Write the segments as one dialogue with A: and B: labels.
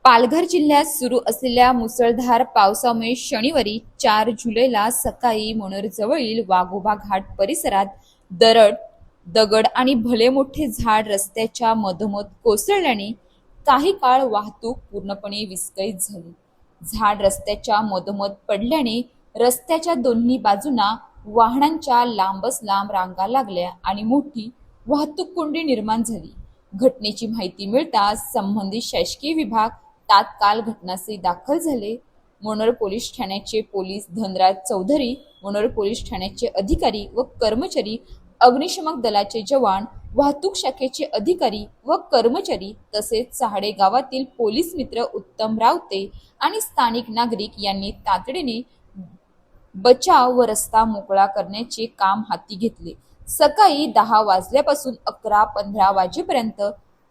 A: पालघर जिल्ह्यात सुरू असलेल्या मुसळधार पावसामुळे शनिवारी 4 जुलैला सकाळी मनोरजवळील वाघोबा घाट परिसरात दगड आणि भले मोठे झाड रस्त्याच्या मधोमध कोसळल्याने काही काळ वाहतूक पूर्णपणे विस्कळीत झाली। झाड रस्त्याच्या मधोमध पडल्याने रस्त्याच्या दोन्ही बाजूंना वाहनांच्या लांबच लांब रांगा लागल्या आणि मोठी वाहतूक कोंडी निर्माण झाली। घटनेची माहिती मिळताच संबंधित शासकीय विभाग तात्काळ घटनास्थळी दाखल झाले। मनोर पोलीस ठाण्याचे पोलीस धनराज चौधरी, मनोर पोलीस ठाण्याचे अधिकारी व कर्मचारी, अग्निशमन दलाचे जवान, वाहतूक शाखेचे अधिकारी व कर्मचारी तसेच चहाडे गावातील पोलीस मित्र उत्तम रावते आणि स्थानिक नागरिक यांनी तातडीने बचाव व रस्ता मोकळा करण्याचे काम हाती घेतले। सकाळी 10 वाजल्यापासून 11:15 वाजेपर्यंत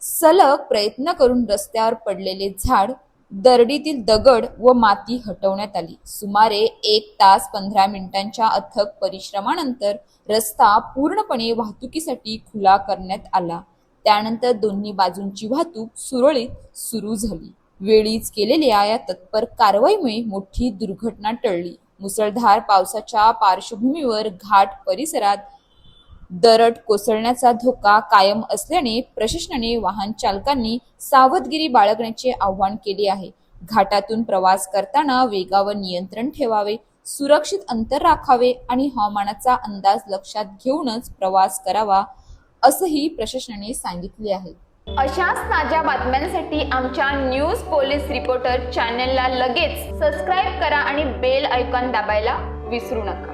A: सलग प्रयत्न करून रस्त्यावर पडलेले झाड, दरडीतील दगड व माती हटवण्यात आली। सुमारे 1 तास 15 मिनिटांच्या अथक परिश्रमानंतर रस्ता पूर्णपणे वाहतुकीसाठी खुला करण्यात आला। त्यानंतर दोन्ही बाजूंची वाहतूक सुरळीत सुरू झाली। वेळीच केलेल्या या तत्पर कारवाईमुळे मोठी दुर्घटना टळली। मुसळधार पावसाच्या पार्श्वभूमीवर घाट परिसरात दरड कोसळण्याचा धोका कायम असल्याने प्रशासनाने वाहन चालकांनी सावधगिरी बाळगण्याचे आवाहन केले आहे। घाटातून प्रवास करताना वेगावर नियंत्रण ठेवावे, सुरक्षित अंतर राखावे आणि हवामानाचा अंदाज लक्षात घेऊनच प्रवास करावा, असंही प्रशासनाने सांगितले आहे।
B: अशाच ताज्या बातम्यांसाठी आमच्या न्यूज पोलीस रिपोर्टर चॅनलला लगेच सबस्क्राईब करा आणि बेल आयकॉन दाबायला विसरू नका।